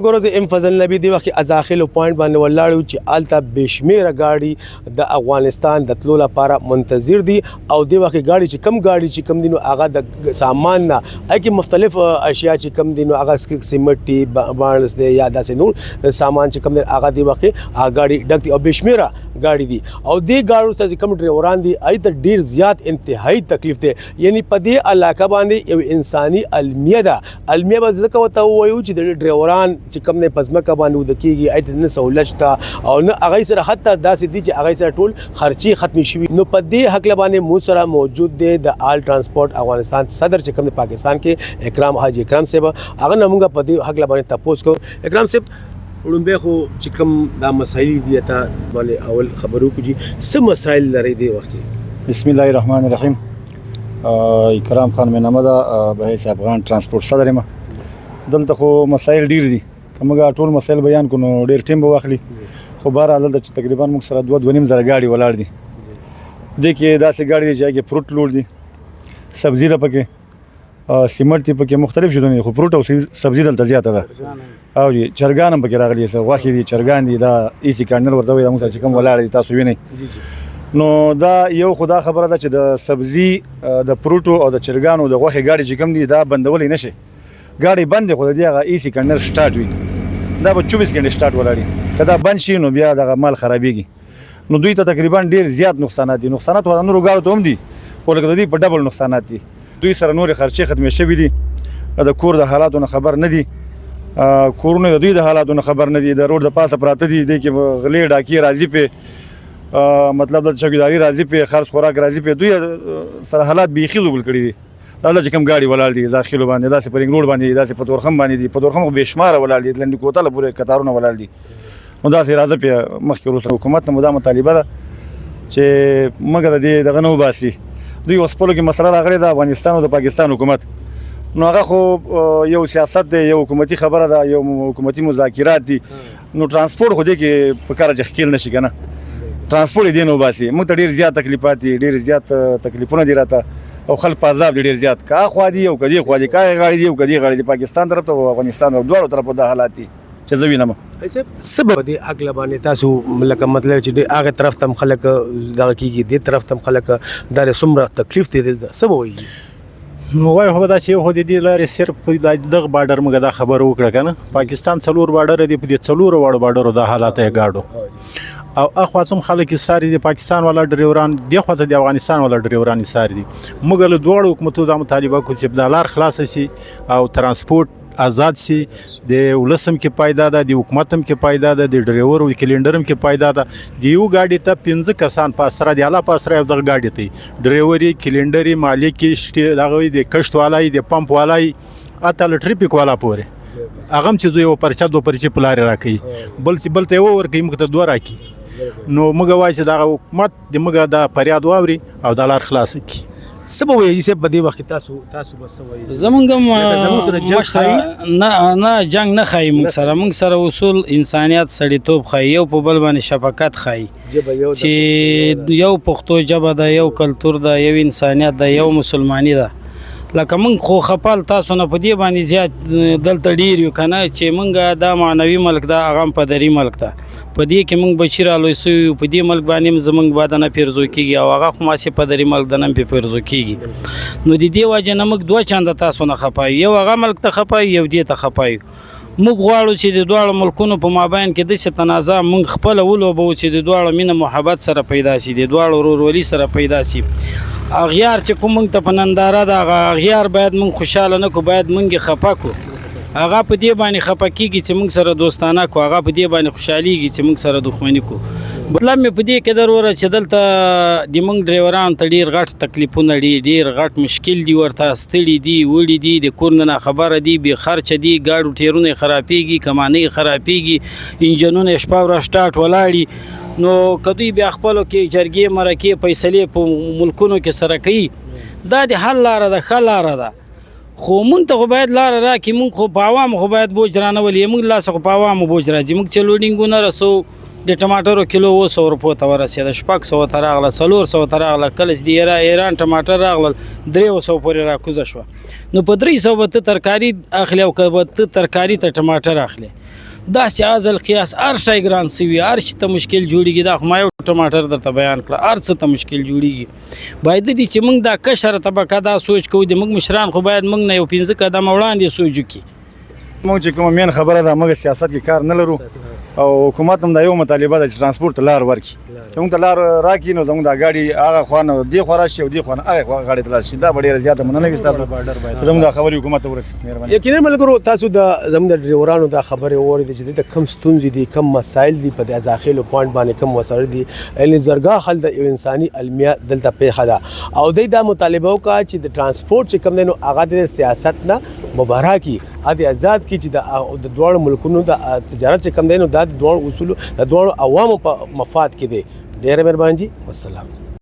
ګورو د ام فضل نبی دی وخت ازاخلو پوینټ باندې ولاړو چې الته بشمیره گاډي د افغانستان د تلو لپاره منتظر دي او د وخت گاډي چې کم دینو هغه د سامان نه اکی مختلف اشیاء چې کم دینو هغه سیمټي بانډز دی یا داسې نور سامان چې کم دین هغه دی وخت هغه گاډي ډک او بشمیره گاډي دي او د گاډو ته کم ډرایوران دي ایت ډیر زیات انتهایی تکلیف دی یعنی په دې علاقه باندې یو انساني المیه به ځکه وته وایو چې د ډرایوران چې کوم نه پزماکه باندې ود کیږي ایت نه سہولت تا او نه هغه سره حتی داسې دي چې هغه سره ټول خرچي ختم شوي نو په دې حق لبانه مو سره موجود دی د آل ترانسپورت افغانستان صدر چې کوم پاکستان کې اکرام حاجی اکرام صاحب هغه نمونګه په دې حق لبانه تاسو کو اکرام صاحب وړاندې خو چې کوم دا مسایل دي ته باندې اول خبرو کوجی څه مسایل لري دی وخت بسم الله الرحمن الرحیم اکرام خان مې نامه ده به افغان ترانسپورت صدر ما دلته خو مسایل ډیر دي کومه ټول مسایل بیان کو نو ډیر ټیم به واخلي خو بهر حال د تقریبا موږ سره 2.5 زره گاډي ولاړ دي د کې داسې گاډي چې فروټ لوړ دي سبزی ده پکې سیمټ دي پکې مختلف شونه خو فروټ او سبزی دلته زیاته ده او چرګان هم پکې راغلي سه واخې دي چرګان دي دا ایسی کارنر ورته وي موږ چې کوم ولاړ دي تاسو وینئ نو دا یو خدا خبره ده چې د سبزی د فروټو او د چرګانو د غوښې گاډي چې کوم دي دا بندولې نشي گاډي بند خو د دې ایسی کارنر سٹارټ وي دا به 24 غنټې سٹارټ ولاړی کدا بند شي نو بیا د مال خرابېږي نو دوی ته تقریبا ډیر زیات نقصانات دي نقصانات و نورو گاډو ته هم دي خو لکه دوی په ډبل نقصانات دي دوی سره نور خرچې ختمې شوي دي د کور د حالاتو نه خبر نه دي کورونه د دوی د حالاتو نه خبر نه دي د روډ د پاسه پراته دي د کې غلې ډاکی راځي په مطلب د چوکیداری راځي په خرڅ خوراک راځي په دوی سره حالات بیخي زوبل کړي دي دا چې کوم گاډي ولاړ دي داخلو باندې داسې پرنګ روډ باندې داسې په تورخم باندې دي په تورخم به شمار ولاړ دي لنډ کوتل پورې قطارونه ولاړ دي نو داسې راځي په مخکې روس حکومت نه مدام طالبه ده چې مګر دې دغه نو باسي دوی اوس په لګي مسله راغلي د افغانستان او د پاکستان حکومت نو هغه خو یو سیاست دی یو حکومتي خبره ده یو حکومتي مذاکرات دي نو ترانسپورت خو دې کې په کار ځخکیل نشي کنه ترانسپورت دې نو باسي موږ ته ډیر زیات تکلیفات دي ډیر زیات تکلیفونه دي راته او خلک په عذاب ډیر زیات کا خو دي او کدي خو دي کا غاړي دي او کدي غاړي دي پاکستان طرف ته او افغانستان طرف دوه طرف د حالات دي چې زوینه سبب دي اګل باندې تاسو لکه مطلب چې هغه طرف تم خلک دغه کیږي د طرف تم خلک د سمره تکلیف دي سبب وي نو وای هو دا چې هو د دې لارې صرف دغه بارډر موږ دا خبر وکړه کنه پاکستان څلور بارډر دی په دې څلور وړ بارډر د حالات یې گاډو او اخواسم خلک ساري د پاکستان ولا ډرایوران دی خو د افغانستان ولا ډرایوران ساري دي موږ له دوه حکومتو د مطالبه کو چې بدلار خلاص شي او ترانسپورت آزاد شي د ولسم کې پایدا ده د حکومتم کې پایدا ده د ډرایور او کلندرم کې پایدا ده د یو گاډي ته 15 کسان په اسره دی اعلی په اسره د گاډي ته ډرایوري کلندري مالک دغه د کشت والای د پمپ والای اته ټریپیک والا پوره اغم چې یو پرچا دو پرچې پلار راکې بل ته ور کوي موږ ته دوه راکې نو موږ وایي چې دا حکومت د موږ د فریاد واوري او د لار خلاص کی سبب یې چې په دې وخت تاسو بس وایي زمونږ نه جنگ نه خای موږ سره اصول انسانيت سړیتوب خای یو په بل باندې شفقت خای چې یو پښتو ژبه ده یو کلچر ده یو انسانيت ده یو مسلمانی ده لکه موږ خو خپل تاسو نه په دې باندې زیات دلته ډیر یو کنه چې موږ دا معنوي ملک ده هغه په دری ملک ده په دې کې موږ بچی رالوي سو په دې ملک باندې زمونږ بادنه پیرزو کیږي او هغه خو ماسه په دری ملک د نن په پیرزو کیږي نو د دې وجه نه موږ دوه چاند تاسو نه خپای یو هغه ملک ته خپای یو دې ته خپای موږ غواړو چې د دوه ملکونو په مابین کې د څه تنازع موږ خپل ولوبو چې د دوه مینه محبت سره پیدا شي د دوه ورورولي سره پیدا شي اغیار چې کوم ته پننداره دا اغیار باید موږ خوشاله نه کو باید موږ خپا کو هغه په دې باندې خپه کیږي چې موږ سره دوستانه کو هغه په دې باندې خوشحاليږي چې موږ سره دښمنی کو مطلب مې په دې کې ضروره چې دلته د موږ ډرایوران ته ډیر غټ تکلیفونه ډیر غټ مشکل دي ورته ستړي دي وړي دي د کور نه خبره دي به خرچ دي گاډو ټیرونه خرابېږي کمانې خرابېږي انجنونه شپه ور سٹارټ ولاړي نو کدوې بیا خپل کې جرګې مرکې فیصله په ملکونو کې سره کوي دا د حل لار ده خل لار ده خو مونږ ته باید لار راکې مونږ خو په عوامو خو باید بوج رانولې مونږ لاس خو په عوامو بوج راځي مونږ چې لوډینګونه رسو د ټماټرو کیلو 200 روپو ته ورسېده 600 ته راغله 400 ته راغله کله د ایران ټماټر راغله 300 پورې راکوزه شو نو په 300 به ته ترکاری اخلي او که به ته ترکاری ته ټماټر اخلي داسې ازل قیاس هر شی ګران سوي هر شي ته مشکل جوړیږي دا خو ما یو ټماټر درته بیان کړه هر څه ته مشکل جوړیږي باید د دې چې موږ دا کشره طبقه دا سوچ کوو د موږ مشران خو باید موږ نه یو 15 قدمه وړاندې سوچ وکړي موږ چې کومه مین خبره ده موږ سیاست کې کار نه لرو او حکومت هم دا یو مطالبه ده چې ترانسپورت ته لار ورکړي موږ ته لار راکړي نو زموږ دا ګاډي هغه خوا نه دې خوا راشي او دې خوا نه هغه خوا غاړې ته لاړ شي دا به ډېره زیاته مننه وي ستاسو زموږ دا خبرې حکومت ته ورسي مهرباني یقینا ملګرو تاسو د زموږ د ډرایورانو دا خبرې واورېدې چې د کم ستونزې دي کم مسایل دي په د داخلو پوینټ باندې کم وسایل دي یعنې زرګا خل د یو انساني المیه دلته پیښه ده او دوی دا مطالبه وکړه چې د ترانسپورت چې کم دی نو هغه د سیاست نه مبارک کړي هغه آزاد کړي چې د دواړو ملکونو د تجارت چې کم دی نو دا د دواړو اصولو د دواړو عوامو په مفاد کې دی ډېره مهرباني جی والسلام